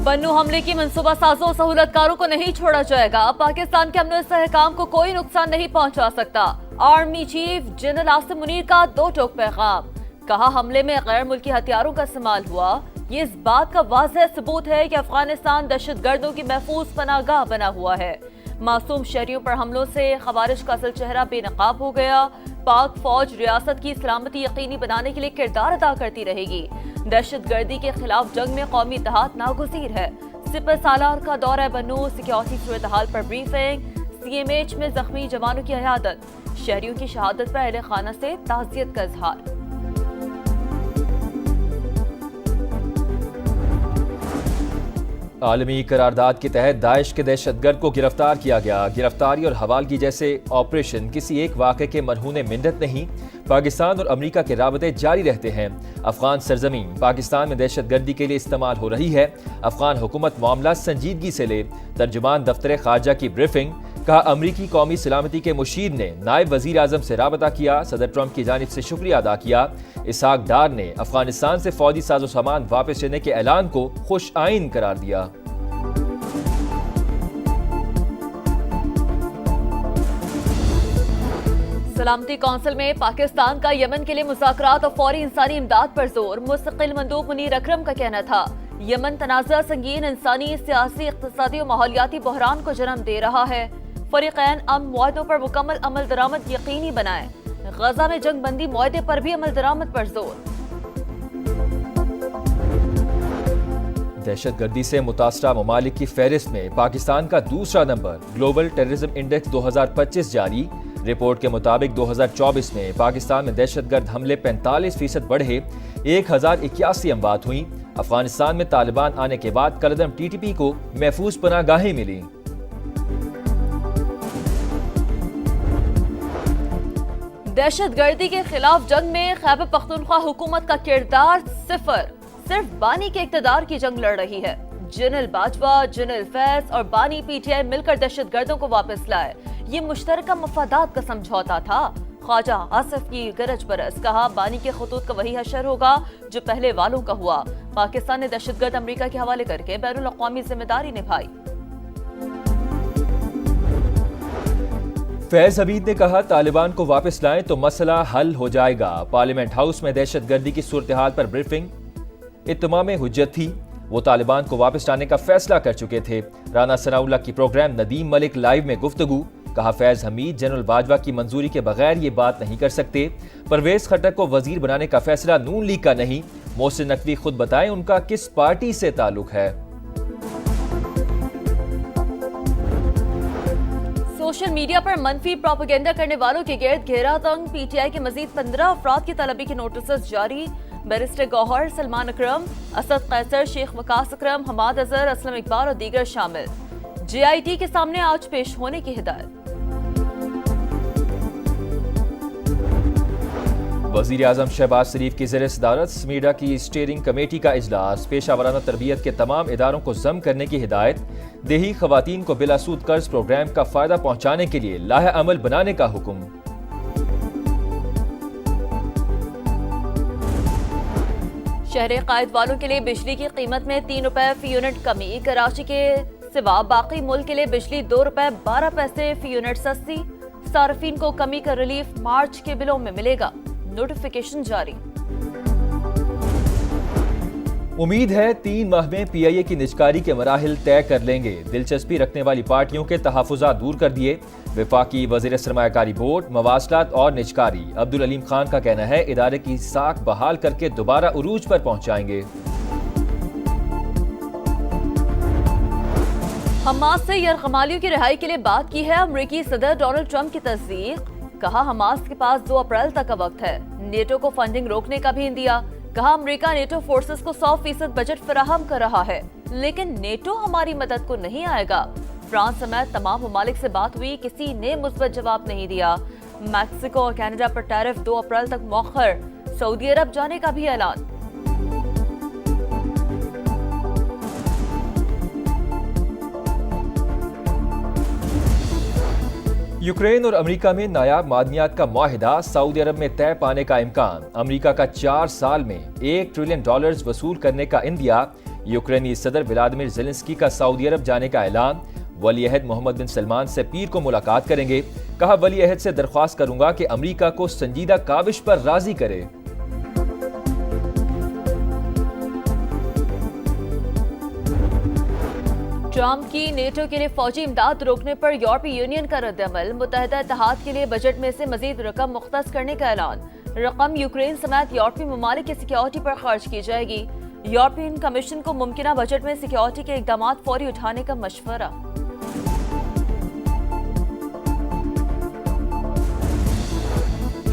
बन्नू हमले की मंसूबा साजों और सहूलतकारों को नहीं छोड़ा जाएगा। पाकिस्तान के अमन इस्तेहकाम को कोई नुकसान नहीं पहुंचा सकता। Army chief general Asim Munir का दो टोक पैगाम। कहा हमले में गैर मुल्की हथियारों का इस्तेमाल हुआ। ये इस बात का वाज़ेह सबूत है कि अफगानिस्तान दहशतगर्दों की महफूज पनाहगाह बना हुआ है। मासूम शहरियों पर हमलों से खवारिज का असल चेहरा बेनकाब हो गया। पाक फौज रियासत की सलामती यकीनी बनाने के लिए किरदार अदा करती रहेगी। दहशतगर्दी के खिलाफ जंग में कौमी इत्तेहाद नागुज़ीर है। सिपह सालार का दौरा बन्नू, सिक्योरिटी सूरत हाल पर ब्रीफिंग, CMH में जख्मी जवानों की अयादत, शहरियों की शहादत पर अहले खाना से ताज़ियत का इजहार। आलमी करारदाद के तहत दाइश के दहशतगर्द को गिरफ्तार किया गया। गिरफ्तारी और हवालगी जैसे ऑपरेशन किसी एक वाक़े के मरहूने मिन्नत नहीं। पाकिस्तान और अमेरिका के राबते जारी रहते हैं। अफगान सरजमीन पाकिस्तान में दहशतगर्दी के लिए इस्तेमाल हो रही है। अफगान हुकूमत मामला संजीदगी से ले। तर्जुमान दफ्तर खारजा की ब्रीफिंग। कहा अमरीकी कौमी सलामती के मुशीर ने नायब वजीर आजम से राबता किया। सदर ट्रंप की जानिब से शुक्रिया अदा किया। इसहाक डार ने अफगानिस्तान से फौजी साजो सामान वापस लेने के ऐलान को खुश आइन करार दिया। सलामती कौंसिल में पाकिस्तान का यमन के लिए मुज़ाकरात और फौरी इंसानी इमदाद पर जोर। मुस्तकिल मंदूब मुनीर अकरम का कहना था यमन तनाज़ा संगीन इंसानी, सियासी, इक़्तिसादी और माहौलियाती बहरान को जन्म दे रहा है। फरीक़ैन अमन मुआहदों पर मुकम्मल अमल दरामद यकीनी बनाए। गजा में जंग बंदी मुआहदे पर भी अमल दरामद पर जोर। दहशतगर्दी से मुतासरा ममालिक की फहरिस्त में पाकिस्तान का दूसरा नंबर। ग्लोबल टेररिज्म इंडेक्स 2025 जारी। रिपोर्ट के मुताबिक 2024 में पाकिस्तान में दहशतगर्द हमले 45% बढ़े। 1081 अमवात हुई। अफगानिस्तान में तालिबान आने के बाद कलदम TTP को महफूज पनाहगाहें मिली। दहशतगर्दी के खिलाफ जंग में खैबर पख्तूनख्वा हुकूमत का किरदार सिफर। सिर्फ बानी के इक़्तिदार की जंग लड़ रही है। जनरल बाजवा, जनरल फैज और बानी PTI मिलकर दहशतगर्दों को वापस लाए। ये मुश्तरका मफादात का समझौता था। ख्वाजा आसिफ की गरज बरस। कहा बानी के खतूत का वही हशर होगा जो पहले वालों का हुआ। पाकिस्तान ने दहशतगर्द अमेरिका के हवाले करके बैनुल अक़वामी जिम्मेदारी निभाई। फैज हमीद ने कहा तालिबान को वापस लाएं तो मसला हल हो जाएगा। पार्लियामेंट हाउस में दहशतगर्दी की सूरत हाल पर ब्रीफिंग। इत्माम हुज्जत थी। वो तालिबान को वापस लाने का फैसला कर चुके थे। राना सनाउल्लाह की प्रोग्राम नदीम मलिक लाइव में गुफ्तगू। कहा फैज हमीद जनरल बाजवा की मंजूरी के बगैर ये बात नहीं कर सकते। परवेज खट्टर को वजीर बनाने का फैसला नून लीग का नहीं। मोहसिन नकवी खुद बताएं उनका किस पार्टी से ताल्लुक है। सोशल मीडिया पर मनफी प्रोपेगेंडा करने वालों के गिर्द घेरा तंग। PTI के मजीद 15 अफराद की तलबी के नोटिस जारी। बैरिस्टर गौहर, सलमान अकरम, असद कैसर, शेख वकास अकरम, हमाद अजहर, असलम इकबाल और दीगर शामिल। JIT के सामने आज पेश होने की हिदायत। वज़ीर आज़म शहबाज शरीफ की ज़ेर सदारत स्मीडा की स्टीयरिंग कमेटी का इजलास। पेशा वराना तरबियत के तमाम इदारों को ज़म करने की हिदायत। देही ख़वातीन को बिलासूद कर्ज प्रोग्राम का फ़ायदा पहुँचाने के लिए लाहे अमल बनाने का हुक्म। शहर कायद वालों के लिए बिजली की कीमत में 3 रुपए फी यूनिट कमी। कराची के सिवा बाकी मुल्क के लिए बिजली 2 रुपए 12 पैसे फी यूनिट सस्ती। सार्फिन को कमी का रिलीफ मार्च के बिलों में मिलेगा। नोटिफिकेशन जारी। उम्मीद है 3 माह में PIA की निजकारी के मराहिल तय कर लेंगे। दिलचस्पी रखने वाली पार्टियों के तहफ़्फ़ुज़ात दूर कर दिए। वफाकी वज़ीर सरमायाकारी बोर्ड, मवासलात और निजकारी अब्दुल अलीम खान का कहना है इदारे की साख बहाल करके दोबारा उरूज पर पहुंचाएंगे। हमास से यरगमालियों की रिहाई के लिए बात की है अमरीकी सदर डोनाल्ड ट्रंप की तस्दीक। कहा हमास के पास 2 अप्रैल तक का वक्त है। नेटो को फंडिंग रोकने का भी दिया। कहा अमेरिका नेटो फोर्सेस को 100% बजट फराहम कर रहा है, लेकिन नेटो हमारी मदद को नहीं आएगा। फ्रांस समेत तमाम ममालिक से बात हुई, किसी ने मुस्बत जवाब नहीं दिया। मैक्सिको और कनाडा पर टैरिफ 2 अप्रैल तक मौखर। सऊदी अरब जाने का भी ऐलान। यूक्रेन और अमेरिका में नायाब मादनियात का मुआहिदा। सऊदी अरब में तय पाने का इम्कान। अमेरिका का 4 साल में $1 ट्रिलियन वसूल करने का इंदिया। यूक्रेनी सदर व्लादिमीर ज़ेलेंस्की का सऊदी अरब जाने का ऐलान। वली अहद मोहम्मद बिन सलमान से पीर को मुलाकात करेंगे। कहा, वली अहद से दरख्वास्त करूंगा कि अमेरिका को संजीदा काविश पर राजी करे। ट्रंप की नेटो के लिए फौजी इमदाद रोकने पर यूरोपीय यूनियन का रद्दअमल। मुत्तहिदा इत्तेहाद के लिए बजट में से मजीद रकम मुख्तस करने का ऐलान। रकम यूक्रेन समेत यूरोपीय ममालिक की सिक्योरिटी पर खर्च की जाएगी। यूरोपियन कमीशन को मुमकिना बजट में सिक्योरिटी के इकदाम फौरी उठाने का मशवरा।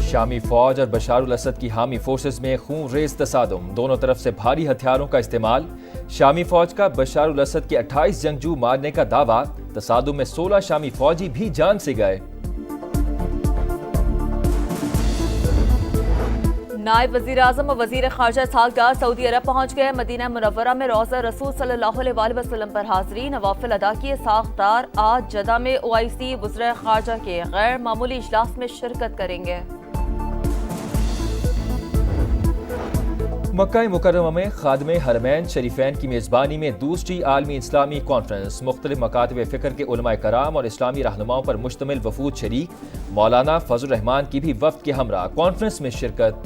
शामी फौज और बशारुल असद की हामी फोर्सेस में खून रेज तसादुम। दोनों तरफ से भारी हथियारों का इस्तेमाल। शामी फौज का बशारुल असद के 28 जंगजू मारने का दावा। तसादुम में 16 शामी फौजी भी जान से गए। नायब वजीर आजम और वजीर खारजा इसहाक डार सऊदी अरब पहुंच गए। मदीना मुनव्वरा में रोज़ा रसूल सल्लल्लाहु अलैहि वसल्लम पर हाज़री, नवाफिल अदा किए। इसहाक डार आज जदा में OIC वज़ीर खारजा के गैर मामूली इजलास में शिरकत करेंगे। मक्का मुकर्रमा में खादमे हरमैन शरीफैन की मेज़बानी में दूसरी आलमी इस्लामी कॉन्फ्रेंस। मुख्तलिफ मकातब फ़िक्र के उलमाए कराम और इस्लामी रहनुमाओं पर मुश्तमिल वफूद शरीक। मौलाना फजल रहमान की भी वफ्द के हमरा कॉन्फ्रेंस में शिरकत।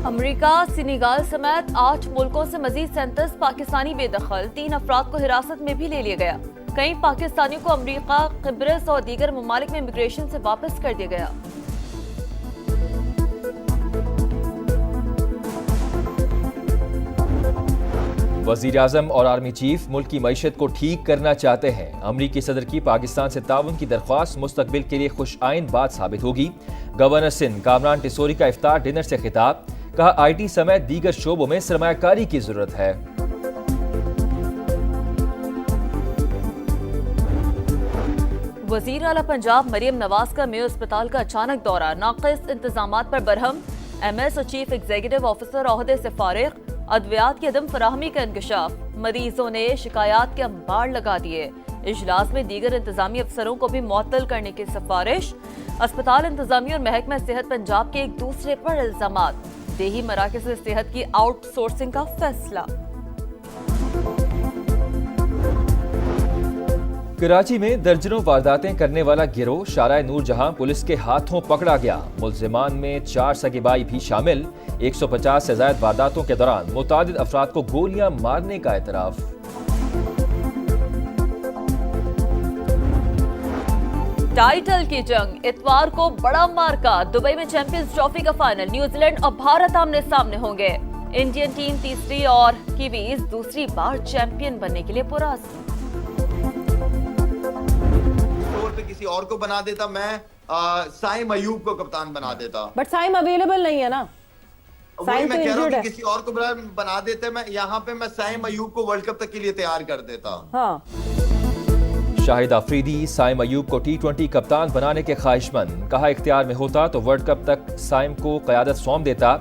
अमरीका, सेनेगाल समेत 8 मुल्कों से मजीद 37 पाकिस्तानी बेदखल। 3 अफराद को हिरासत में भी ले लिया गया। कई पाकिस्तानियों को अमरीका, किब्रस और दीगर ममालिक में इमिग्रेशन से वापस कर दिया गया। वज़ीर आज़म और आर्मी चीफ मुल्क की मईशत को ठीक करना चाहते हैं। अमरीकी सदर की पाकिस्तान से ताउन की दरख्वास्त मुस्तकबिल के लिए खुश आइन बात साबित होगी। गवर्नर सिंध कामरान टिसोरी का इफ्तार डिनर से खिताब। कहा, IT समेत दीगर शोबों में सरमायाकारी की जरूरत है। वज़ीर आला पंजाब मरियम नवाज का मेयो अस्पताल का अचानक दौरा। नाक़िस इंतजामात पर बरहम। MS और चीफ एग्जीक्यूटिव ऑफिसर ओहदे से फारिग। अद्वियात की अदम फराहमी का इंकशाफ। मरीजों ने शिकायत के अंबार लगा दिए। इजलास में दीगर इंतजामी अफसरों को भी मुअत्तल करने की सिफारिश। अस्पताल इंतजामी और महकमा सेहत पंजाब के एक दूसरे पर इल्जामात। देही मराकज़ सेहत की आउटसोर्सिंग का फैसला। कराची में दर्जनों वारदातें करने वाला गिरोह शाराय नूर जहां पुलिस के हाथों पकड़ा गया। मुल्जिमान में 4 सगे भाई भी शामिल। 150 से ज्यादा वारदातों के दौरान मुतादिद अफराद को गोलियां मारने का एतराफ। टाइटल की जंग, इतवार को बड़ा मार्का। दुबई में चैंपियंस ट्रॉफी का फाइनल। न्यूजीलैंड और भारत आमने सामने होंगे। इंडियन टीम तीसरी और कीवीज दूसरी बार चैंपियन बनने के लिए पुरस्कार। किसी और को बना देता, मैं साइम अयूब को कप्तान बना देता। बट साइम अवेलेबल नहीं है ना। वही मैं कह रहा हूँ कि किसी और को बना देते, मैं यहाँ पे मैं साइम अयूब को वर्ल्ड कप तक के लिए तैयार कर देता। हाँ। शाहिद आफरीदी साइम अयूब को T20 कप्तान बनाने के ख्वाहिशमंद। कहा, इख्तियार में होता तो वर्ल्ड कप तक साइम को क़यादत सौंप देता।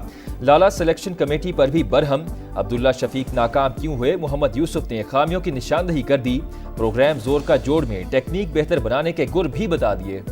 लाला सिलेक्शन कमेटी पर भी बरहम। अब्दुल्ला शफीक नाकाम क्यों हुए, मोहम्मद यूसुफ ने खामियों की निशानदही कर दी। प्रोग्राम जोर का जोड़ में टेक्निक बेहतर बनाने के गुर भी बता दिए।